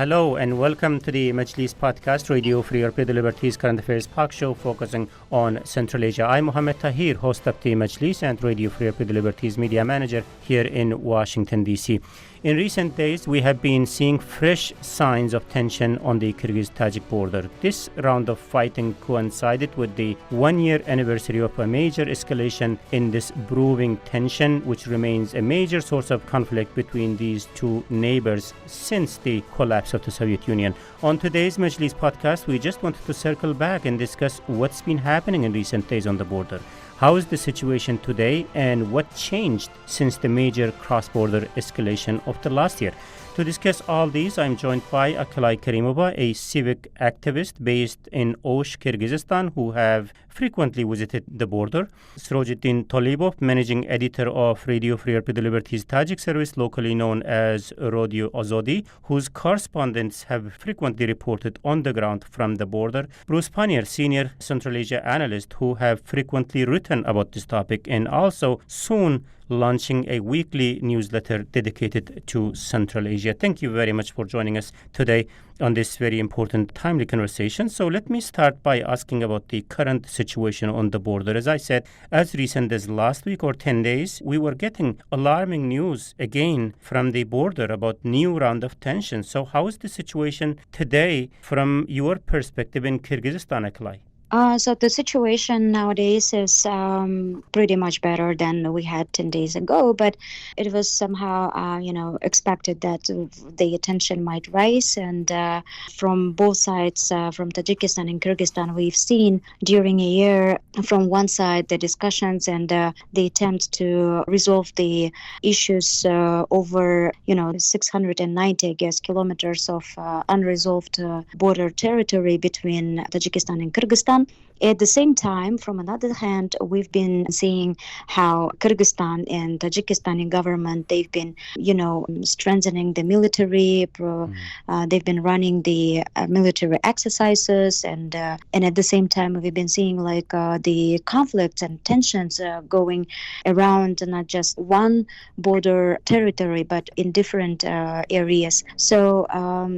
Hello and welcome to the Majlis podcast, Radio Free Europe Liberties Current Affairs Park Show focusing on Central Asia. I'm Mohammed Tahir, host of the Majlis and Radio Free Europe Liberties media manager here in Washington, D.C. In recent days, we have been seeing fresh signs of tension on the Kyrgyz-Tajik border. This round of fighting coincided with the one-year anniversary of a major escalation in this brewing tension, which remains a major source of conflict between these two neighbors since the collapse of the Soviet Union. On today's Majlis podcast, we just wanted to circle back and discuss what's been happening in recent days on the border. How is the situation today and what changed since the major cross-border escalation of the last year? To discuss all these, I'm joined by Akalay Karimova, a civic activist based in Osh, Kyrgyzstan, who have frequently visited the border. Srojiddin Tolibov, managing editor of Radio Free Europe Liberties Tajik service, locally known as Radio Azodi, whose correspondents have frequently reported on the ground from the border. Bruce Pannier, senior Central Asia analyst, who have frequently written about this topic and also soon launching a weekly newsletter dedicated to Central Asia. Thank you very much for joining us today on this very important, timely conversation. So let me start by asking about the current situation on the border. As I said, as recent as last week or 10 days, we were getting alarming news again from the border about new round of tension. So how is the situation today from your perspective in Kyrgyzstan, Akalay? So the situation nowadays is pretty much better than we had 10 days ago, but it was somehow, expected that the tension might rise. And from both sides, from Tajikistan and Kyrgyzstan, we've seen during a year, from one side, the discussions and the attempt to resolve the issues over, 690, I guess, kilometers of unresolved border territory between Tajikistan and Kyrgyzstan. At the same time, from another hand, we've been seeing how Kyrgyzstan and Tajikistani government, they've been, strengthening the military. They've been running the military exercises, and at the same time, we've been seeing the conflicts and tensions going around not just one border territory, but in different areas. So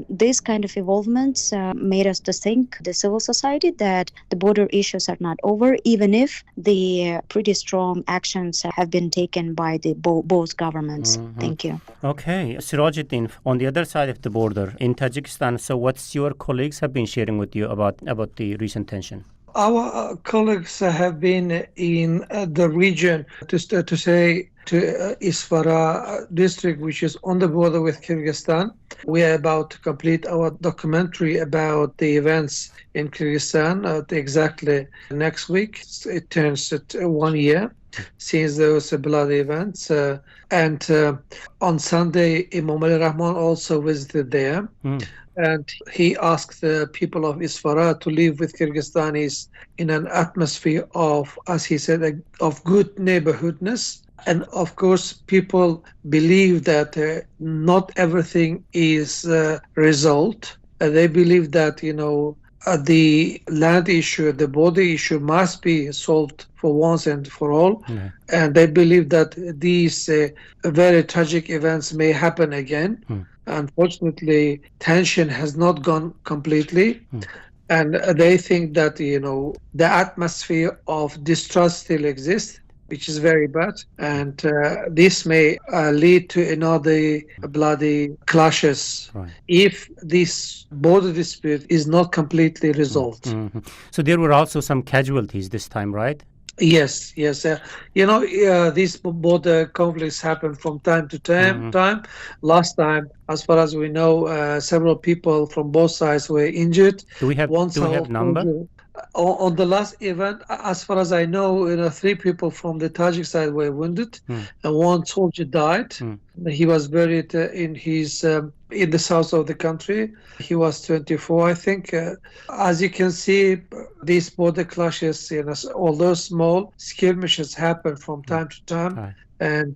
these kind of involvements made us to think, the civil society, that the border issues are not over, even if the pretty strong actions have been taken by the both governments. Mm-hmm. Thank you. Okay. Sirajuddin, on the other side of the border in Tajikistan, so what's your colleagues have been sharing with you about the recent tension? Our colleagues have been in the region to Isfara district, which is on the border with Kyrgyzstan. We are about to complete our documentary about the events in Kyrgyzstan exactly next week. It turns 1 year since those bloody events. And on Sunday, Imam Ali Rahman also visited there. And he asked the people of Isfara to live with Kyrgyzstanis in an atmosphere of, as he said, of good neighborhoodness. And of course, people believe that not everything is resolved. They believe that, the land issue, the border issue must be solved for once and for all. Yeah. And they believe that these very tragic events may happen again. Unfortunately, tension has not gone completely. And they think that, the atmosphere of distrust still exists, which is very bad. And this may lead to another bloody clashes if this border dispute is not completely resolved. Mm-hmm. So there were also some casualties this time, right? Yes. These border conflicts happen from time to time. Last time, as far as we know, several people from both sides were injured. Do we have number? On the last event, as far as I know, 3 people from the Tajik side were wounded, and 1 soldier died. He was buried in the south of the country. He was 24, I think. As you can see, these border clashes, although small, skirmishes happen from time to time. And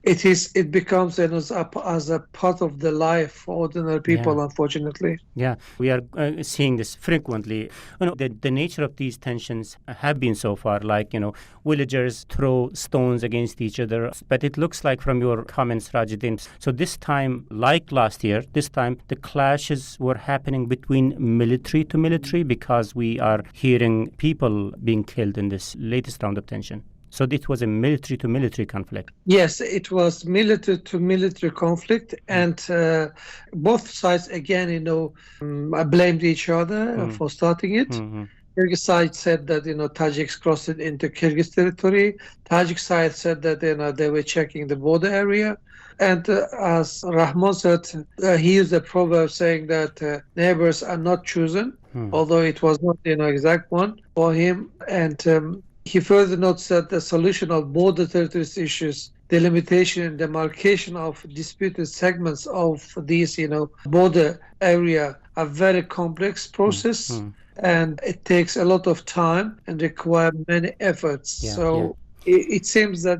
it becomes as a part of the life for ordinary people, unfortunately. Yeah, we are seeing this frequently. The nature of these tensions have been so far, villagers throw stones against each other. But it looks like from your comments comments, Rajuddin. So this time, like last year, this time the clashes were happening between military to military because we are hearing people being killed in this latest round of tension. So it was a military to military conflict. Yes, it was military to military conflict, and both sides again, blamed each other for starting it. Kyrgyz side said that Tajiks crossed it into Kyrgyz territory. Tajik side said that they were checking the border area. And as Rahman said, he used a proverb saying that neighbors are not chosen, although it was not exact one for him. And he further notes that the solution of border territories issues, delimitation and demarcation of disputed segments of these, border area, are very complex process, and it takes a lot of time and require many efforts. It seems that,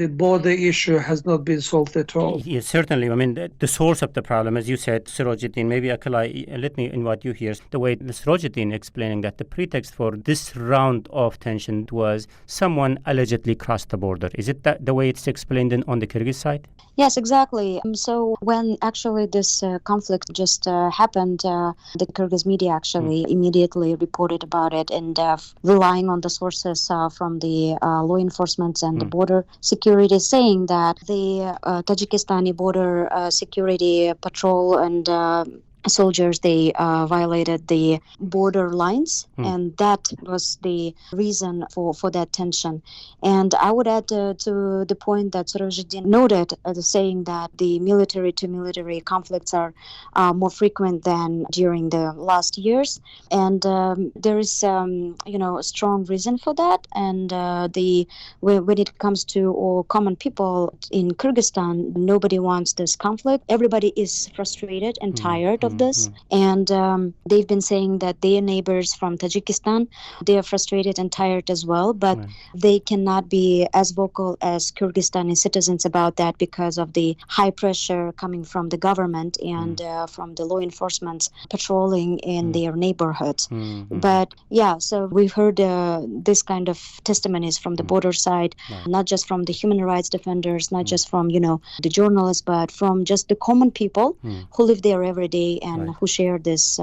the border issue has not been solved at all. Yes, certainly. I mean, the source of the problem, as you said, Sirajuddin, maybe Akalai, let me invite you here. The way Sirajuddin explaining that the pretext for this round of tension was someone allegedly crossed the border. Is it the way it's explained on the Kyrgyz side? Yes, exactly. So when actually this conflict just happened, the Kyrgyz media actually immediately reported about it, and relying on the sources from the law enforcement and the border security, saying that the Tajikistani border security patrol and soldiers, they violated the border lines, and that was the reason for that tension. And I would add to the point that Sirajuddin noted, saying that the military to military conflicts are more frequent than during the last years, and there is a strong reason for that. And when it comes to all common people in Kyrgyzstan, nobody wants this conflict. Everybody is frustrated and tired of this, and they've been saying that their neighbors from Tajikistan, they are frustrated and tired as well, but they cannot be as vocal as Kyrgyzstani citizens about that because of the high pressure coming from the government and from the law enforcement patrolling in their neighborhoods. But so we've heard this kind of testimonies from the border side, not just from the human rights defenders, not just from the journalists, but from just the common people who live there every day and who share this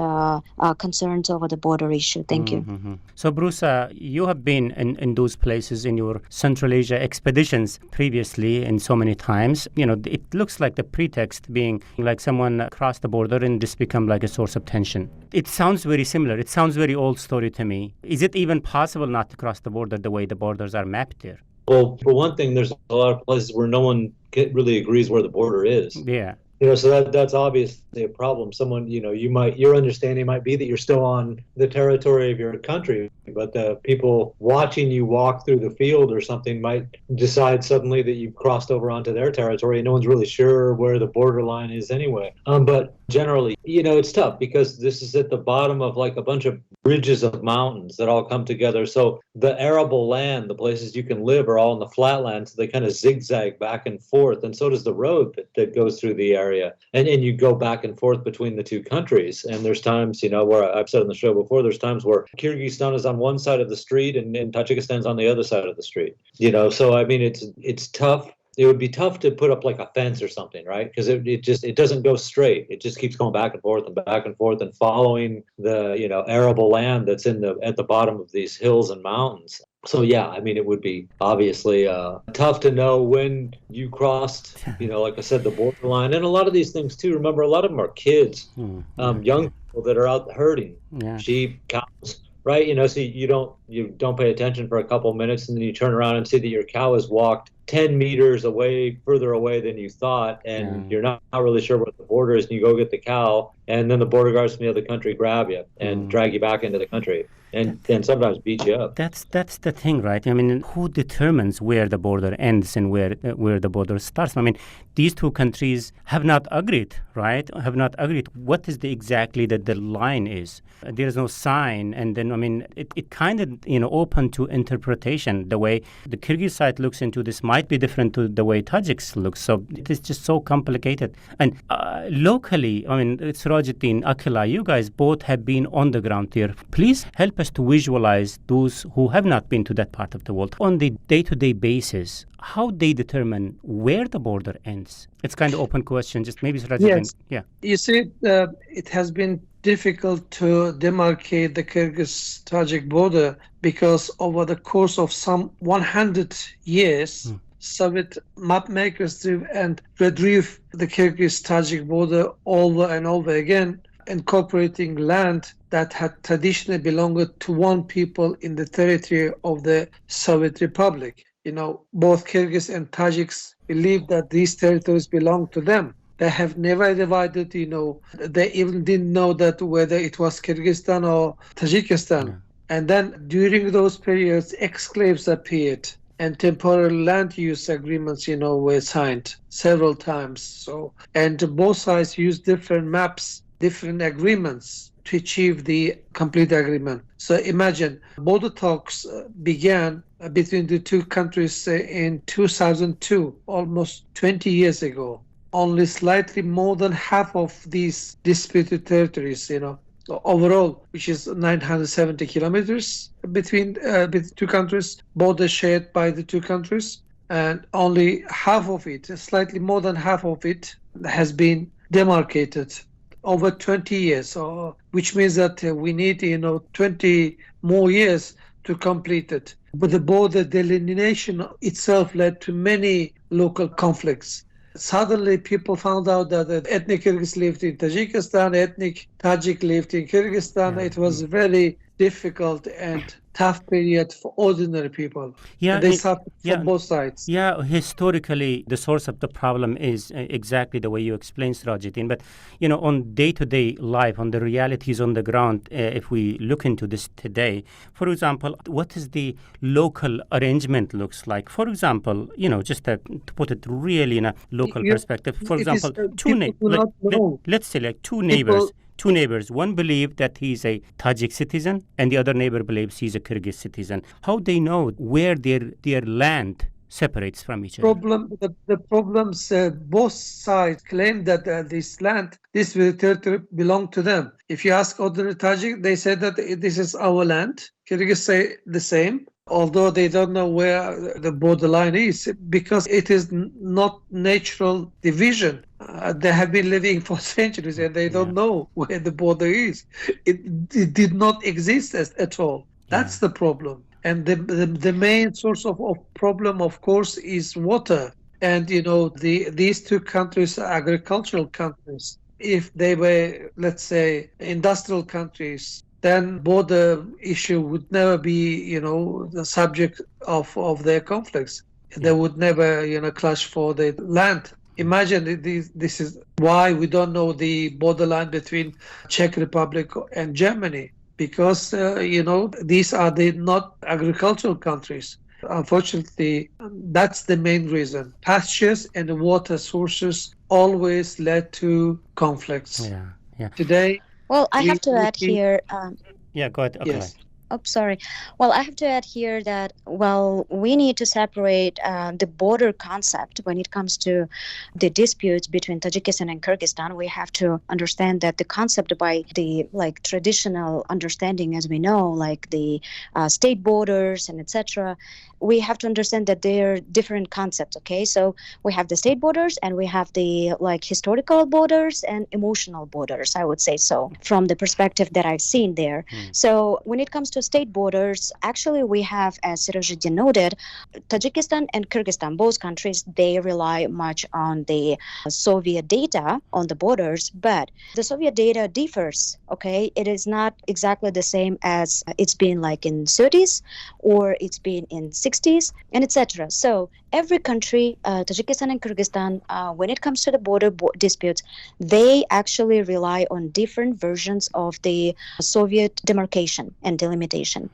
concerns over the border issue. Thank you. So, Bruce, you have been in those places in your Central Asia expeditions previously and so many times. It looks like the pretext being like someone crossed the border and this become like a source of tension. It sounds very similar. It sounds very old story to me. Is it even possible not to cross the border the way the borders are mapped there? Well, for one thing, there's a lot of places where no one really agrees where the border is. Yeah. So that's obviously a problem. Someone, your understanding might be that you're still on the territory of your country, but the people watching you walk through the field or something might decide suddenly that you've crossed over onto their territory, and no one's really sure where the borderline is anyway. But generally, it's tough because this is at the bottom of like a bunch of ridges of mountains that all come together. So the arable land, the places you can live, are all in the flatlands. So they kind of zigzag back and forth, and so does the road that goes through the area. And you go back and forth between the two countries. And there's times, where I've said on the show before, there's times where Kyrgyzstan is on one side of the street and Tajikistan's on the other side of the street. So I mean, it's tough. It would be tough to put up like a fence or something, right? Because it doesn't go straight. It just keeps going back and forth and following the arable land that's at the bottom of these hills and mountains. So yeah, I mean, it would be obviously tough to know when you crossed, like I said, the borderline. And a lot of these things too, remember, a lot of them are kids, young people that are out herding sheep, cows, right? So you don't pay attention for a couple of minutes, and then you turn around and see that your cow has walked 10 meters further away than you thought, and you're not really sure what the border is, and you go get the cow, and then the border guards from the other country grab you and drag you back into the country. And sometimes beat you up. That's the thing, right? I mean, who determines where the border ends and where the border starts? I mean, these two countries have not agreed, right? Have not agreed. What is exactly that the line is? There is no sign, and then I mean, it kind of open to interpretation. The way the Kyrgyz side looks into this might be different to the way Tajiks look. So it is just so complicated. And locally, Sirajuddin, Akila, you guys both have been on the ground here. Please help us to visualize those who have not been to that part of the world on the day-to-day basis, how they determine where the border ends. It's kind of open question, just maybe Sirajuddin. Yes. Yeah. You see, it has been difficult to demarcate the Kyrgyz-Tajik border because over the course of some 100 years, Soviet map makers drew the Kyrgyz-Tajik border over and over again, incorporating land that had traditionally belonged to one people in the territory of the Soviet Republic. Both Kyrgyz and Tajiks believe that these territories belong to them. They have never divided, they even didn't know that whether it was Kyrgyzstan or Tajikistan. Yeah. And then during those periods, exclaves appeared and temporary land use agreements, were signed several times. And both sides used different maps, different agreements to achieve the complete agreement. So imagine, border talks began between the two countries in 2002, almost 20 years ago. Only slightly more than half of these disputed territories, overall, which is 970 kilometers between the two countries, border shared by the two countries, and only half of it, slightly more than half of it, has been demarcated over 20 years, which means that we need, 20 more years to complete it. But the border delineation itself led to many local conflicts. Suddenly, people found out that ethnic Kyrgyz lived in Tajikistan, ethnic Tajik lived in Kyrgyzstan. It was very difficult and tough period for ordinary people. Yeah, and they suffered from both sides. Yeah, historically, the source of the problem is exactly the way you explained, Sirajuddin. But, on day-to-day life, on the realities on the ground, if we look into this today, for example, what is the local arrangement looks like? For example, just to put it really in a local perspective, for example, let's say like two neighbors. Two neighbors, one believes that he's a Tajik citizen and the other neighbor believes he's a Kyrgyz citizen. How they know where their land separates from each other? The problems, both sides claim that this land, this territory belong to them. If you ask ordinary Tajik, they say that this is our land. Kyrgyz say the same, although they don't know where the borderline is because it is not natural division. They have been living for centuries and they don't know where the border is. It did not exist at all. That's the problem. And the main source of problem, of course, is water. And, these two countries are agricultural countries. If they were, let's say, industrial countries, then border issue would never be, the subject of their conflicts. They would never, clash for the land. Imagine this is why we don't know the borderline between Czech Republic and Germany, because, these are not agricultural countries. Unfortunately, that's the main reason. Pastures and water sources always led to conflicts. Yeah. Today, well, I have to add here. Go ahead. Okay. Yes. Oh, sorry. Well, I have to add here that, we need to separate the border concept when it comes to the disputes between Tajikistan and Kyrgyzstan. We have to understand that the concept by the traditional understanding, as we know, like the state borders and etc., we have to understand that they're different concepts, okay? So we have the state borders and we have the historical borders and emotional borders, I would say so, from the perspective that I've seen there. So when it comes to state borders, actually we have, as Sirajuddin noted, Tajikistan and Kyrgyzstan, both countries, they rely much on the Soviet data on the borders, but the Soviet data differs, okay? It is not exactly the same as it's been in 30s or it's been in 60s and etc. So every country, Tajikistan and Kyrgyzstan, when it comes to the border disputes, they actually rely on different versions of the Soviet demarcation and delimitation.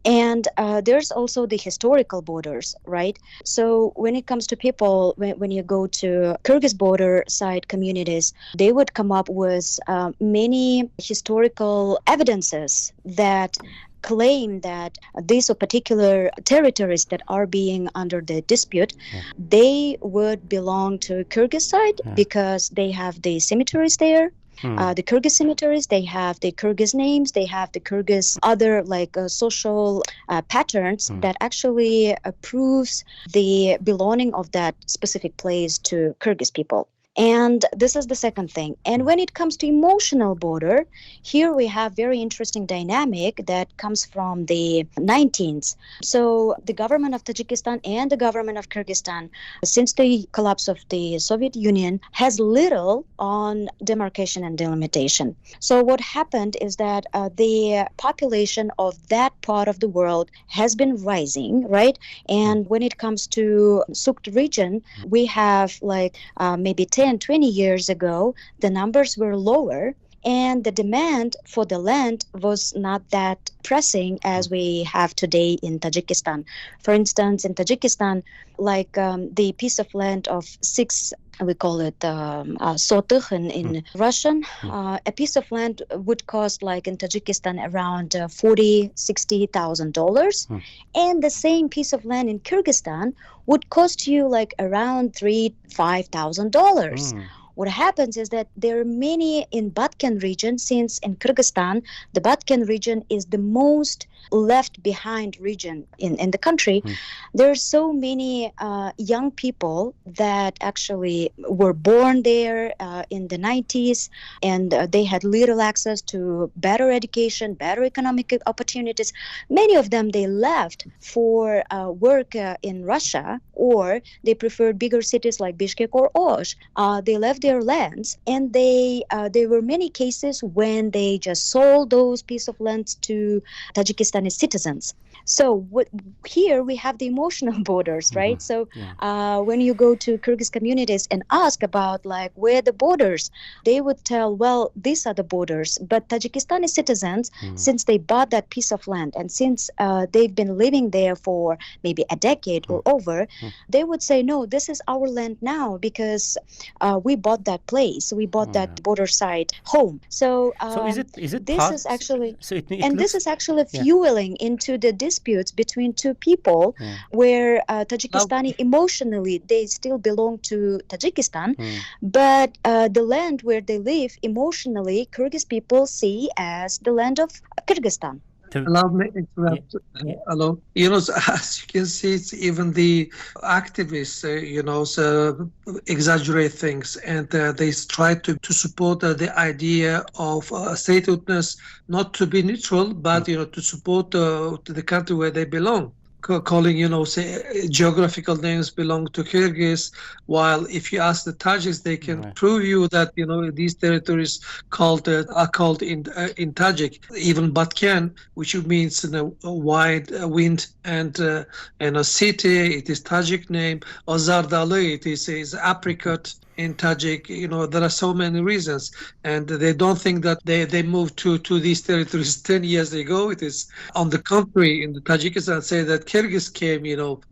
And there's also the historical borders, right? So when it comes to people, when you go to Kyrgyz border side communities, they would come up with many historical evidences that claim that these particular territories that are being under the dispute, they would belong to Kyrgyz side because they have the cemeteries there. The Kyrgyz cemeteries, they have the Kyrgyz names, they have the Kyrgyz other social patterns that actually proves the belonging of that specific place to Kyrgyz people. And this is the second thing. And when it comes to emotional border, here we have very interesting dynamic that comes from the 19th. So the government of Tajikistan and the government of Kyrgyzstan, since the collapse of the Soviet Union, has little on demarcation and delimitation. So what happened is that the population of that part of the world has been rising, right? And when it comes to Sukt region, we have maybe 10-20 years ago, the numbers were lower and the demand for the land was not that pressing as we have today in Tajikistan. For instance, in Tajikistan, the piece of land of 6, we call it sotykh in Russian, a piece of land would cost in Tajikistan around $40,000-$60,000, and the same piece of land in Kyrgyzstan would cost you around $3,000-$5,000. What happens is that there are many in Batken region, since in Kyrgyzstan, the Batken region is the most left behind region in the country. There are so many young people that actually were born there in the 90s, and they had little access to better education, better economic opportunities. Many of them, they left for work in Russia, or they preferred bigger cities like Bishkek or Osh. They left their lands, and there were many cases when they just sold those piece of lands to Tajikistani citizens. So here we have the emotional borders, right? So when you go to Kyrgyz communities and ask about where the borders, they would tell, well, these are the borders. But Tajikistani citizens, since they bought that piece of land and since they've been living there for maybe a decade or over, they would say, no, this is our land now because we bought that place. We bought that border side home. So is it this is actually, this is actually fueling into the disputes between two people where Tajikistani emotionally, they still belong to Tajikistan, but the land where they live emotionally, Kyrgyz people see as the land of Kyrgyzstan. Allow me to interrupt. Hello. As you can see, it's even the activists, exaggerate things, and they try to support the idea of statehoodness, not to be neutral, but to support the country where they belong. Calling, geographical names belong to Kyrgyz, while if you ask the Tajiks, they can prove you that, these territories are called in Tajik. Even Batken, which means wide wind and a city, it is Tajik name. Or Zardalı, it is apricot in Tajik. There are so many reasons, and they don't think that they moved to these territories 10 years ago. It is on the contrary, in the Tajikistan say that Kyrgyz came,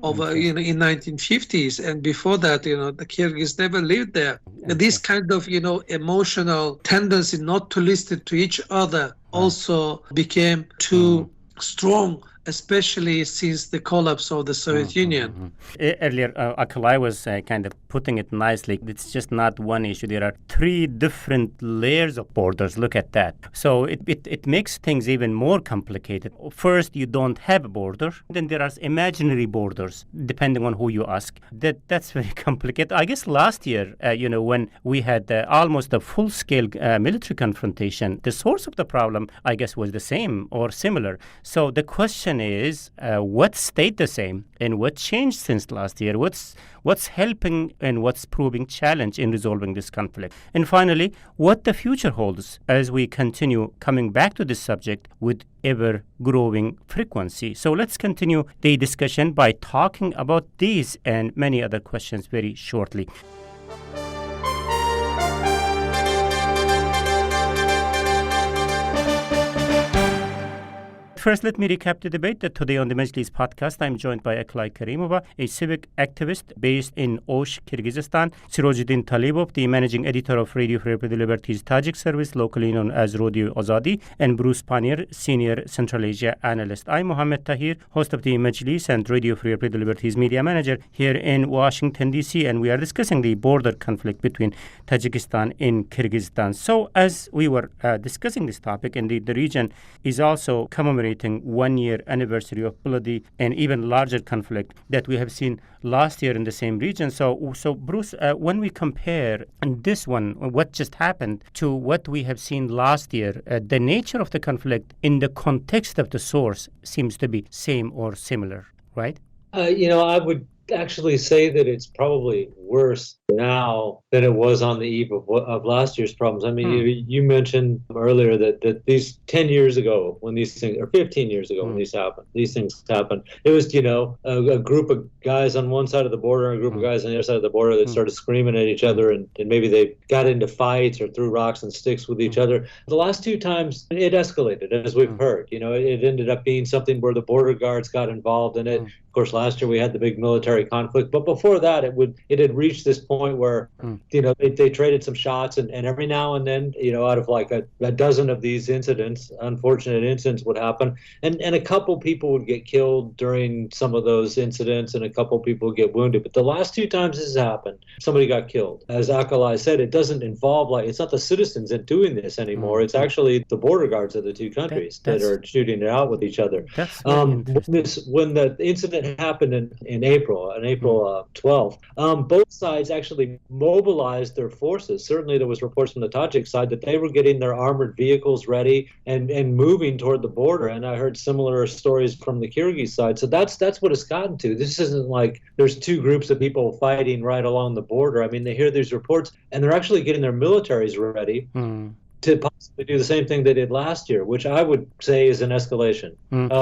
over in 1950s, and before that, the Kyrgyz never lived there. This kind of emotional tendency not to listen to each other also became too strong, especially since the collapse of the Soviet Union. Earlier, Akalai was kind of putting it nicely. It's just not one issue. There are 3 different layers of borders. Look at that. So it makes things even more complicated. First, you don't have a border. Then there are imaginary borders, depending on who you ask. That's very complicated. I guess last year, when we had almost a full-scale military confrontation, the source of the problem, I guess, was the same or similar. So the question is, what stayed the same and what changed since last year? What's helping and what's proving challenge in resolving this conflict? And finally, what the future holds as we continue coming back to this subject with ever-growing frequency. So let's continue the discussion by talking about these and many other questions very shortly. first, let me recap the debate that today on the Majlis podcast, I'm joined by Aklay Karimova, a civic activist based in Osh, Kyrgyzstan, Sirojuddin Talibov, the managing editor of Radio Free Europe Liberties Tajik service, locally known as Radio Azadi, and Bruce Pannier, senior Central Asia analyst. I'm Mohammed Tahir, host of the Majlis and Radio Free Europe Liberties media manager here in Washington, D.C., and we are discussing the border conflict between Tajikistan and Kyrgyzstan. So as we were discussing this topic, indeed, the region is also commemorating 1-year anniversary of bloody and even larger conflict that we have seen last year in the same region. So Bruce, when we compare this one, what just happened, to what we have seen last year, the nature of the conflict in the context of the source seems to be same or similar, right? I would actually say that it's probably worse now than it was on the eve of last year's problems. I mean, you mentioned earlier that these 10 years ago when these things, or 15 years ago when these things happened, it was, a group of guys on one side of the border and a group of guys on the other side of the border that started screaming at each other, and maybe they got into fights or threw rocks and sticks with each other. The last two times it escalated, as we've heard. It ended up being something where the border guards got involved in it. Of course, last year we had the big military conflict, but before that it had reached this point where they traded some shots, and every now and then, out of like a dozen of these incidents, unfortunate incidents would happen, and a couple people would get killed during some of those incidents, and a couple people would get wounded. But the last two times this has happened, somebody got killed. As Akalai said, it doesn't involve, it's not the citizens that doing this anymore. It's actually the border guards of the two countries that are shooting it out with each other. When the incident happened in April 12th, both sides actually mobilized their forces. Certainly there was reports from the Tajik side that they were getting their armored vehicles ready and moving toward the border, and I heard similar stories from the Kyrgyz side. So that's what it's gotten to. This isn't like there's two groups of people fighting right along the border. I mean, they hear these reports and they're actually getting their militaries ready to possibly do the same thing they did last year, which I would say is an escalation,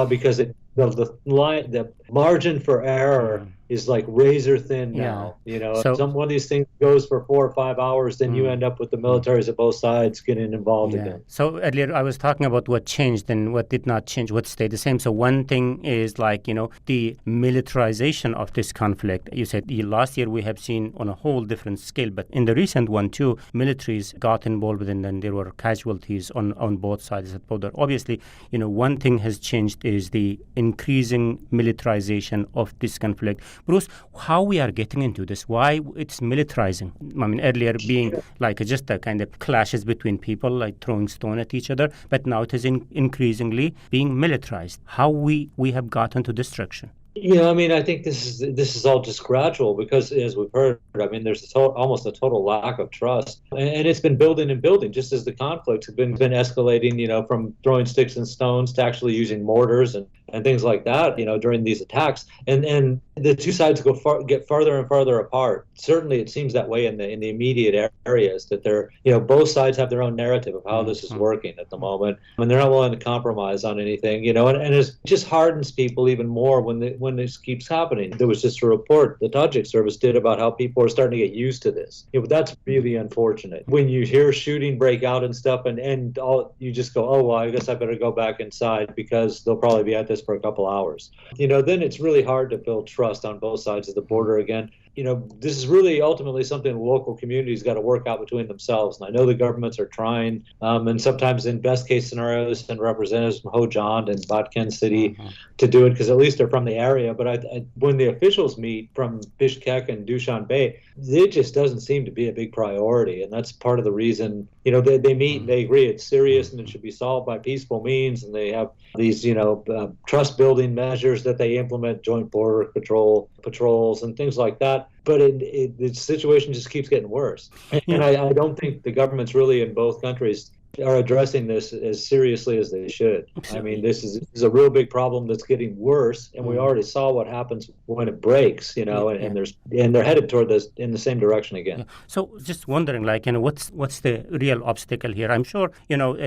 because the margin for error is like razor thin now. So, if one of these things goes for 4 or 5 hours, then you end up with the militaries of both sides getting involved again. So earlier I was talking about what changed and what did not change, what stayed the same. So one thing is the militarization of this conflict. You said last year we have seen on a whole different scale, but in the recent one too, militaries got involved and then there were casualties on both sides of the border. Obviously, one thing has changed is the increasing militarization of this conflict. Bruce, how we are getting into this? Why it's militarizing? I mean, earlier being just a kind of clashes between people, like throwing stone at each other, but now it is increasingly being militarized. How we have gotten to destruction? I think this is all just gradual, because as we've heard, there's almost a total lack of trust, and it's been building and building, just as the conflicts have been escalating, from throwing sticks and stones to actually using mortars and things like that, during these attacks, and the two sides get farther and farther apart. Certainly, it seems that way in the immediate areas, that they're, both sides have their own narrative of how this is working at the moment, and they're not willing to compromise on anything, and it just hardens people even more when this keeps happening. There was just a report the Tajik service did about how people are starting to get used to this. That's really unfortunate. When you hear shooting break out and stuff, and all, you just go, oh, well, I guess I better go back inside because they'll probably be at this for a couple hours. Then it's really hard to build trust on both sides of the border again. This is really ultimately something the local communities got to work out between themselves. And I know the governments are trying, and sometimes in best case scenarios, send representatives from Hojand and Batken City to do it, because at least they're from the area. But when the officials meet from Bishkek and Dushanbe, it just doesn't seem to be a big priority. And that's part of the reason, they meet and they agree it's serious and it should be solved by peaceful means. And they have these, trust building measures that they implement, joint border patrols and things like that. But the situation just keeps getting worse. And I don't think the governments really in both countries are addressing this as seriously as they should. This is a real big problem that's getting worse, and we already saw what happens when it breaks, and they're headed toward this in the same direction again. Yeah. So just wondering, what's the real obstacle here? I'm sure,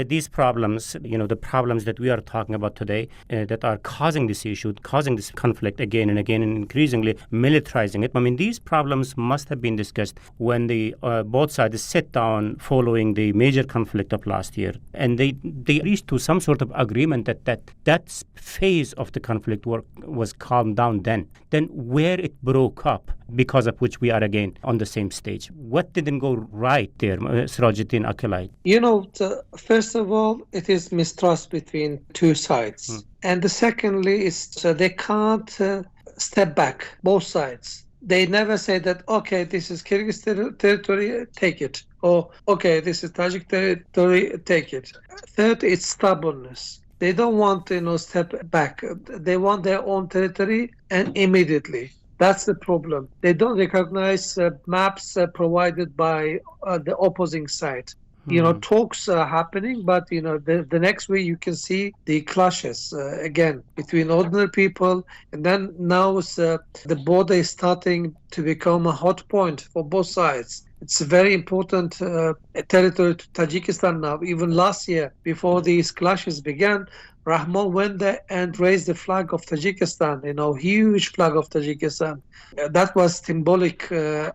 these problems, the problems that we are talking about today that are causing this issue, causing this conflict again and again, and increasingly militarizing it. These problems must have been discussed when the both sides sit down following the major conflict of last last year, and they reached to some sort of agreement that phase of the conflict was calmed down then where it broke up, because of which we are again on the same stage. What didn't go right there, Sirajuddin Akilai? First of all, it is mistrust between two sides. And the secondly is they can't step back, both sides. They never say that, okay, this is Kyrgyz territory, take it. Or, okay, this is Tajik territory, take it. Third, it's stubbornness. They don't want to step back. They want their own territory and immediately. That's the problem. They don't recognize maps provided by the opposing side. Talks are happening, but the next week you can see the clashes again between ordinary people, and then now the border is starting to become a hot point for both sides. It's a very important territory to Tajikistan now. Even last year, before these clashes began, Rahmon went there and raised the flag of Tajikistan, huge flag of Tajikistan. That was symbolic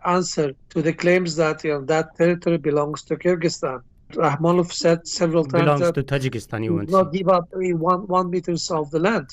answer to the claims that that territory belongs to Kyrgyzstan. Rahmonov said several times belongs that to Tajikistan. You will not give up 1 meter of the land.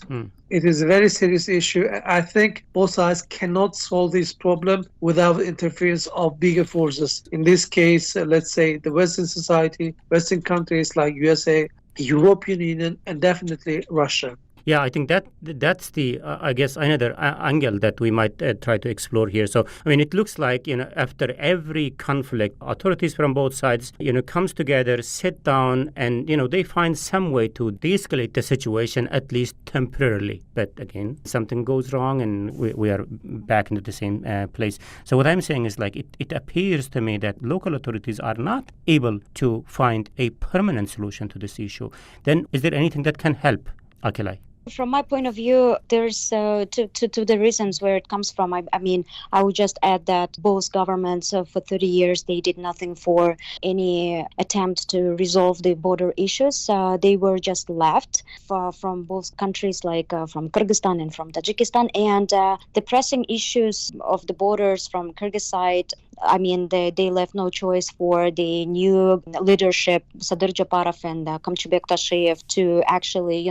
It is a very serious issue. I think both sides cannot solve this problem without interference of bigger forces. In this case, let's say the Western society, Western countries like USA, European Union, and definitely Russia. Yeah, I think that's the, I guess, another angle that we might try to explore here. So, it looks like, after every conflict, authorities from both sides, comes together, sit down, and, they find some way to de-escalate the situation, at least temporarily. But again, something goes wrong and we are back into the same place. So what I'm saying is, it appears to me that local authorities are not able to find a permanent solution to this issue. Then is there anything that can help, Akilai? From my point of view, there's to the reasons where it comes from. I would just add that both governments for 30 years, they did nothing for any attempt to resolve the border issues. They were just left from both countries, like from Kyrgyzstan and from Tajikistan. And the pressing issues of the borders from Kyrgyz side, they left no choice for the new leadership, Sadir Japarov and Kamchubek Tasheyev, to actually,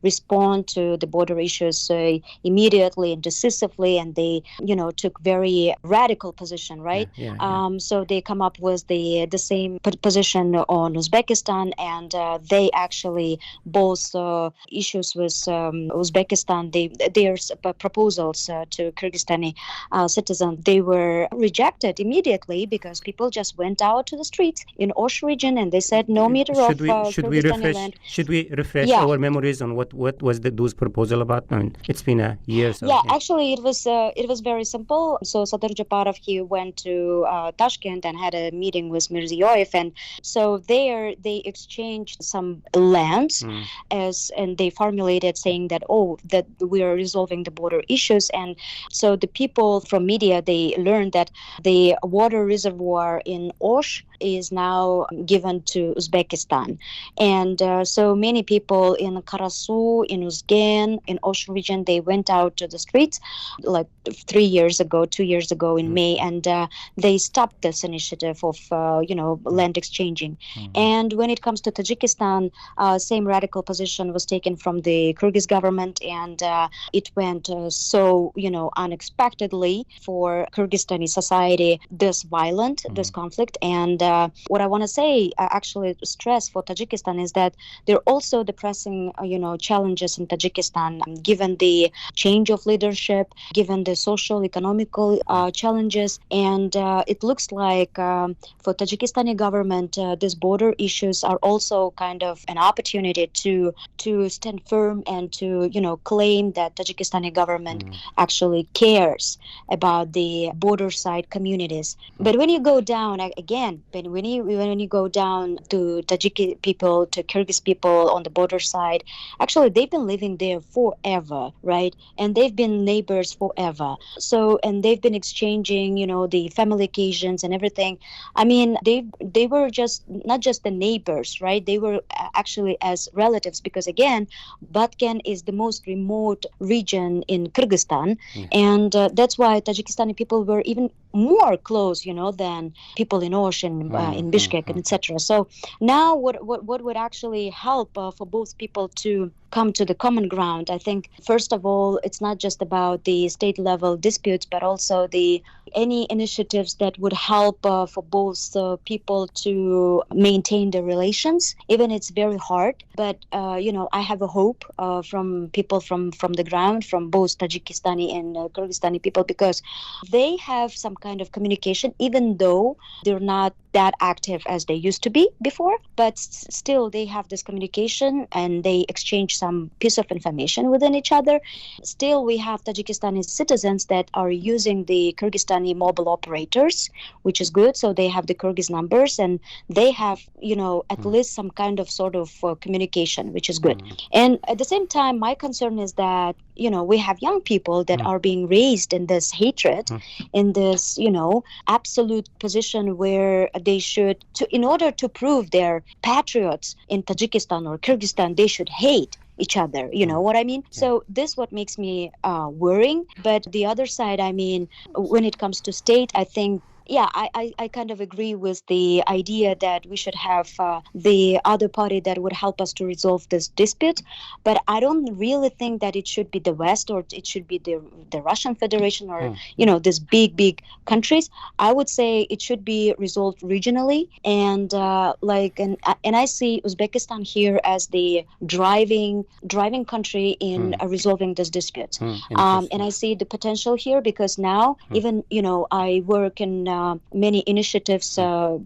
respond to the border issues immediately and decisively, and they, took very radical position, right? So they come up with the same position on Uzbekistan, and they actually both issues with Uzbekistan, their proposals to Kyrgyzstani citizens, they were rejected immediately because people just went out to the streets in Osh region and they said no meter of Kyrgyzstani land. Should we refresh our memories on what was those proposal about? It's been a year. So, actually, it was very simple. So Sadir Japarov, he went to Tashkent and had a meeting with Mirziyoyev, and so there they exchanged some lands and they formulated saying that we are resolving the border issues. And so the people from media, they learned that the water reservoir in Osh is now given to Uzbekistan. And so many people in Karasu, in Uzgen, in Osh region, they went out to the streets like 2 years ago in May, and they stopped this initiative of, land exchanging. And when it comes to Tajikistan, same radical position was taken from the Kyrgyz government, and it went so, unexpectedly for Kyrgyzstani society, this violent, this conflict. And what I want to say, actually stress for Tajikistan is that there are also the pressing, challenges in Tajikistan, given the change of leadership, given the social, economical challenges. And it looks like for Tajikistani government, these border issues are also kind of an opportunity to stand firm and to, claim that Tajikistani government actually cares about the border side communities. But when you go down, again, when you go down to Tajik people, to Kyrgyz people on the border side, actually they've been living there forever, right? And they've been neighbors forever. So, and they've been exchanging, the family occasions and everything. They were just not just the neighbors, right? They were actually as relatives, because again, Batken is the most remote region in Kyrgyzstan, and that's why Tajikistani people were even more close, than people in Osh and in Bishkek and etc. So now what would actually help for both people to come to the common ground? I think, first of all, it's not just about the state level disputes, but also any initiatives that would help for both people to maintain the relations. Even it's very hard, but I have a hope from people from the ground, from both Tajikistani and Kyrgyzstani people, because they have some kind of communication, even though they're not that active as they used to be before, but still they have this communication and they exchange some piece of information within each other. Still, we have Tajikistani citizens that are using the Kyrgyzstani mobile operators, which is good. So they have the Kyrgyz numbers and they have, at least some kind of sort of communication, which is good. And at the same time, my concern is that, we have young people that are being raised in this hatred, in this, absolute position where they should, in order to prove they're patriots in Tajikistan or Kyrgyzstan, they should hate each other. You know what I mean? Yeah. So this what makes me worrying. But the other side, when it comes to state, I think, I kind of agree with the idea that we should have the other party that would help us to resolve this dispute. But I don't really think that it should be the West or it should be the Russian Federation or, these big countries. I would say it should be resolved regionally. And and I see Uzbekistan here as the driving country in resolving this dispute. And I see the potential here because now even, I work in many initiatives,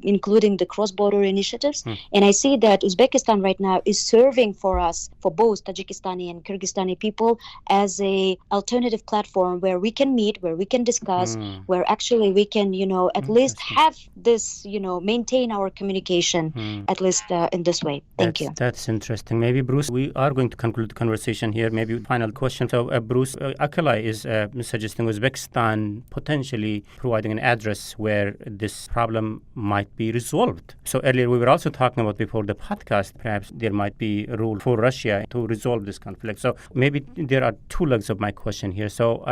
including the cross-border initiatives. And I see that Uzbekistan right now is serving for us, for both Tajikistani and Kyrgyzstani people, as a alternative platform where we can meet, where we can discuss, where actually we can, at least have this, maintain our communication, at least in this way. Thank you. That's interesting. Maybe, Bruce, we are going to conclude the conversation here. Maybe final question. So, Bruce, Akalai is suggesting Uzbekistan potentially providing an address where this problem might be resolved. So earlier we were also talking about before the podcast, perhaps there might be a role for Russia to resolve this conflict. So maybe there are two legs of my question here. So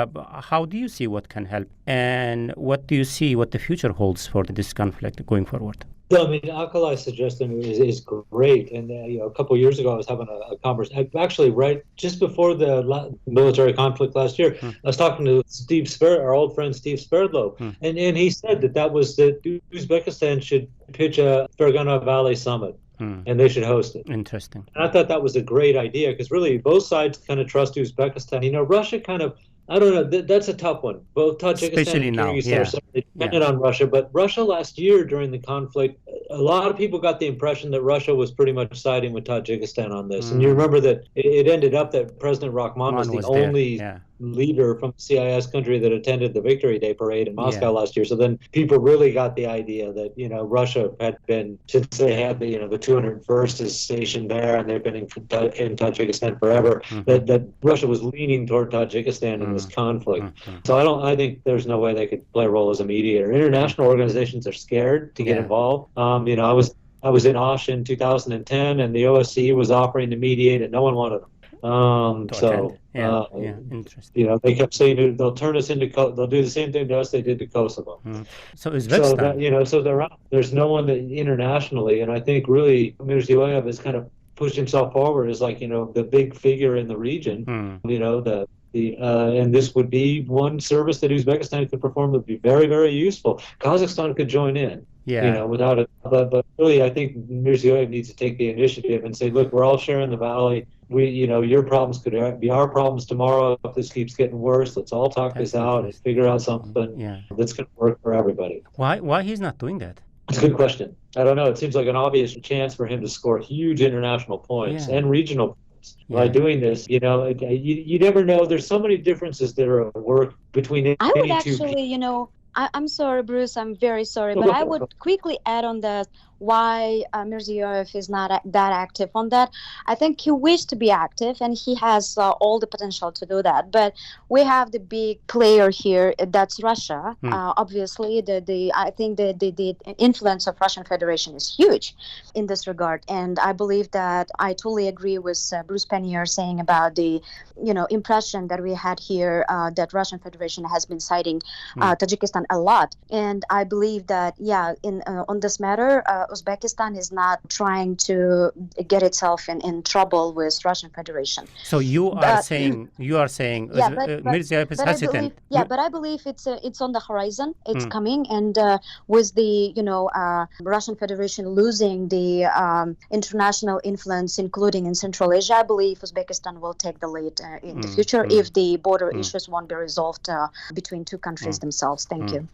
how do you see what can help? And what do you see what the future holds for this conflict going forward? Yeah, Akalai's suggestion is great. And a couple of years ago, I was having a conversation. Actually, right just before the military conflict last year, I was talking to our old friend Steve Sverdlov, and he said that Uzbekistan should pitch a Fergana Valley summit. And they should host it. Interesting. And I thought that was a great idea because really both sides kind of trust Uzbekistan. Russia kind of, I don't know, that's a tough one. Both Tajikistan and Kyrgyzstan are certainly dependent on Russia. But Russia last year during the conflict, a lot of people got the impression that Russia was pretty much siding with Tajikistan on this. And you remember that it ended up that President Rahman was the only leader from the CIS country that attended the Victory Day parade in Moscow last year. So then people really got the idea that, Russia had been, since they had the 201st is stationed there and they've been in Tajikistan forever, that Russia was leaning toward Tajikistan in this conflict. So I think there's no way they could play a role as a mediator. International organizations are scared to get involved. I was in Osh in 2010 and the OSCE was offering to mediate and no one wanted them. Interesting. They kept saying they'll turn us into, they'll do the same thing to us they did to Kosovo. So Uzbekistan. There's no one that internationally, and I think really Mirziyoyev has kind of pushed himself forward as the big figure in the region. And this would be one service that Uzbekistan could perform that would be very, very useful. Kazakhstan could join in. Without it. But really, I think Mirziyoyev needs to take the initiative and say, look, we're all sharing the valley. Your problems could be our problems tomorrow if this keeps getting worse. Let's all talk this out and figure out something that's going to work for everybody. Why he's not doing that? It's a good question. I don't know. It seems like an obvious chance for him to score huge international points and regional points by doing this. You never know. There's so many differences that are at work between any two people. I would actually, I'm sorry, Bruce. I'm very sorry, but I would quickly add on that why Mirziyoyev is not that active on that. I think he wished to be active, and he has all the potential to do that. But we have the big player here, that's Russia. Obviously, I think the influence of Russian Federation is huge in this regard, and I believe that I totally agree with Bruce Pannier saying about the impression that we had here that Russian Federation has been siding Tajikistan Uzbekistan a lot. And I believe that, on this matter, Uzbekistan is not trying to get itself in trouble with Russian Federation. So you are saying Mirziyoyev is hesitant. But I believe it's on the horizon. It's coming, and with the Russian Federation losing the international influence, including in Central Asia, I believe Uzbekistan will take the lead in the future if the border issues won't be resolved between two countries themselves. Thank you.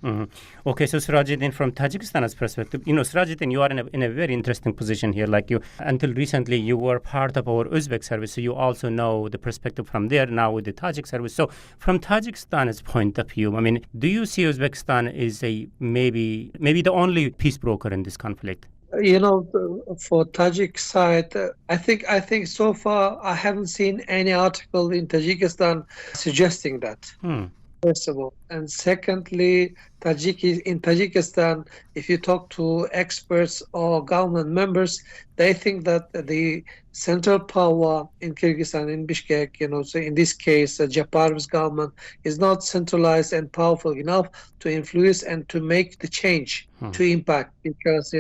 Okay, so Sirajuddin, from Tajikistan's perspective, Sirajuddin, you are in a very interesting position here. Like until recently, you were part of our Uzbek service, so you also know the perspective from there now with the Tajik service. So from Tajikistan's point of view, I mean, do you see Uzbekistan is maybe the only peace broker in this conflict? For Tajik side, I think so far I haven't seen any article in Tajikistan suggesting that. First of all, and secondly, in Tajikistan, if you talk to experts or government members, they think that the central power in Kyrgyzstan, in Bishkek, so in this case, Japarov's government is not centralized and powerful enough to influence and to make the change, to impact, because,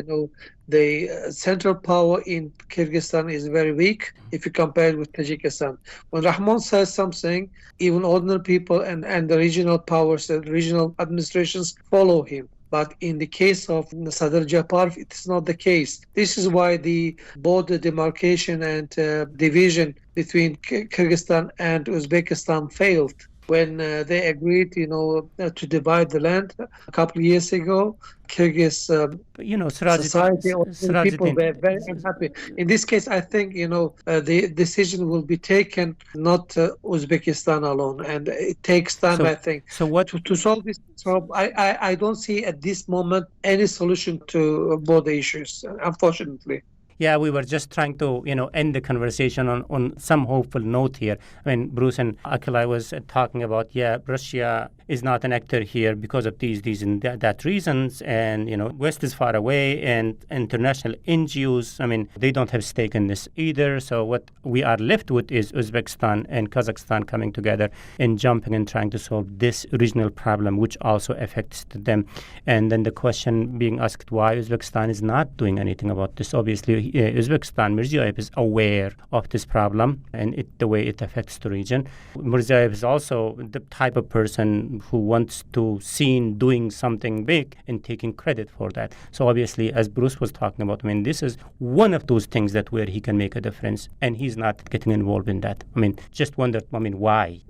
the central power in Kyrgyzstan is very weak if you compare it with Tajikistan. When Rahmon says something, even ordinary people and the regional powers, the regional administrations follow him. But in the case of Sadr Japarov, it is not the case. This is why the border demarcation and division between Kyrgyzstan and Uzbekistan failed. When they agreed, to divide the land a couple of years ago, Kyrgyz society or people were very unhappy. In this case, I think, the decision will be taken not Uzbekistan alone, and it takes time, I think. So what to solve this problem? I don't see at this moment any solution to border issues, unfortunately. Yeah, we were just trying to, end the conversation on some hopeful note here. I mean, Bruce and Akilai was talking about, Russia is not an actor here because of these and that reasons. And, West is far away, and international NGOs, I mean, they don't have stake in this either. So what we are left with is Uzbekistan and Kazakhstan coming together and jumping and trying to solve this regional problem, which also affects them. And then the question being asked, why Uzbekistan is not doing anything about this? Obviously, Uzbekistan, Mirziyoyev is aware of this problem and the way it affects the region. Mirziyoyev is also the type of person who wants to see doing something big and taking credit for that. So obviously, as Bruce was talking about, I mean, this is one of those things that where he can make a difference, and he's not getting involved in that. I mean, just wonder, why?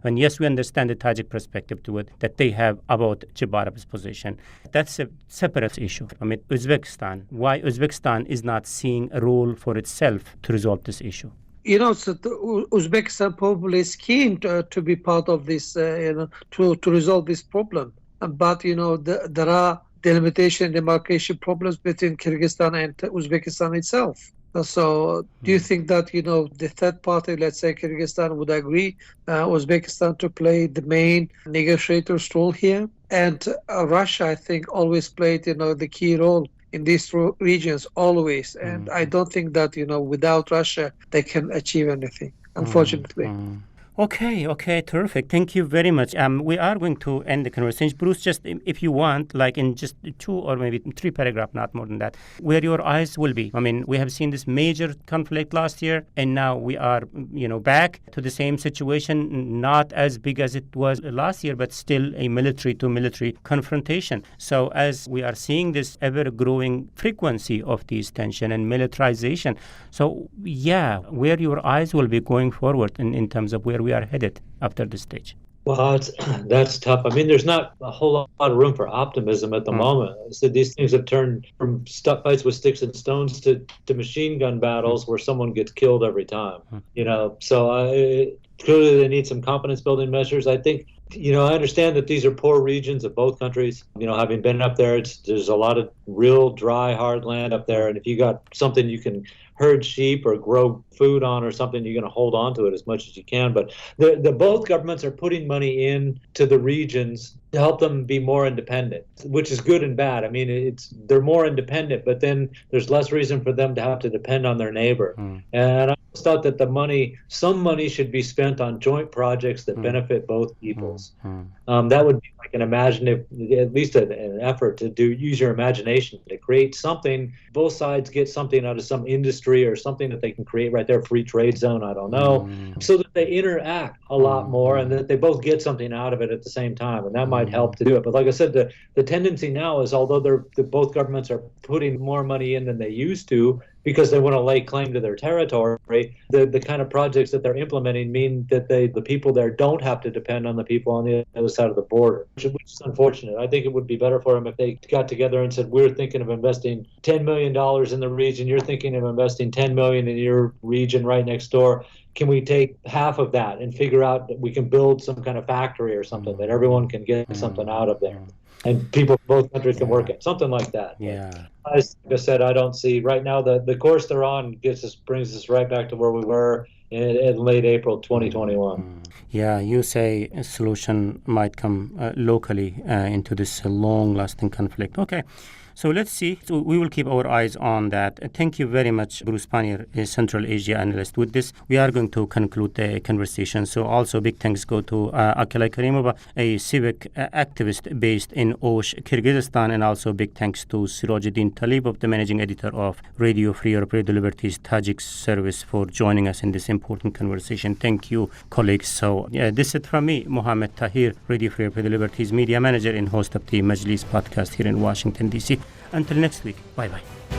And yes, we understand the Tajik perspective to it that they have about Japarov's position. That's a separate issue. I mean, why Uzbekistan is not seeing a role for itself to resolve this issue? So Uzbekistan probably is keen to be part of this, to resolve this problem. But, there are demarcation problems between Kyrgyzstan and Uzbekistan itself. So do you think that, the third party, let's say Kyrgyzstan, would agree Uzbekistan to play the main negotiator's role here? And Russia, I think, always played, the key role in these regions, always. And I don't think that, without Russia, they can achieve anything, unfortunately. Okay, terrific. Thank you very much. We are going to end the conversation. Bruce, just if you want, like in just 2 or maybe 3 paragraphs, not more than that, where your eyes will be. I mean, we have seen this major conflict last year, and now we are, back to the same situation, not as big as it was last year, but still a military-to-military confrontation. So as we are seeing this ever-growing frequency of these tension and militarization, so where your eyes will be going forward in terms of where we are headed after this stage? Well, that's tough. I mean, there's not a whole lot of room for optimism at the moment. So these things have turned from fights with sticks and stones to machine gun battles where someone gets killed every time. So clearly they need some confidence building measures. I think, I understand that these are poor regions of both countries. Having been up there, there's a lot of real dry, hard land up there. And if you got something you can herd sheep or grow food on or something, you're going to hold on to it as much as you can. But both governments are putting money in to the regions to help them be more independent, which is good and bad. I mean, they're more independent, but then there's less reason for them to have to depend on their neighbor. And I thought that some money should be spent on joint projects that benefit both peoples. That would be my an imaginative, at least an effort to use your imagination to create something. Both sides get something out of some industry or something that they can create right there, free trade zone, I don't know, so that they interact a lot more and that they both get something out of it at the same time. And that might help to do it. But like I said, the tendency now is, although both governments are putting more money in than they used to, because they want to lay claim to their territory, the kind of projects that they're implementing mean that the people there don't have to depend on the people on the other side of the border, which is unfortunate. I think it would be better for them if they got together and said, we're thinking of investing $10 million in the region, you're thinking of investing $10 million in your region right next door. Can we take half of that and figure out that we can build some kind of factory or something that everyone can get something out of there? And people from both countries can work it, something like that. Yeah. As I said, I don't see right now the course they're on brings us right back to where we were in late April 2021. Yeah, you say a solution might come locally into this long-lasting conflict. Okay. So let's see. So we will keep our eyes on that. Thank you very much, Bruce Pannier, a Central Asia analyst. With this, we are going to conclude the conversation. So also big thanks go to Akilay Karimova, a civic activist based in Osh, Kyrgyzstan, and also big thanks to Sirajuddin Talibov, the managing editor of Radio Free Europe, Radio Liberty's Tajik service, for joining us in this important conversation. Thank you, colleagues. So this is it from me, Mohammed Tahir, Radio Free Europe, Radio Liberty's media manager and host of the Majlis podcast here in Washington, D.C. Until next week, bye-bye.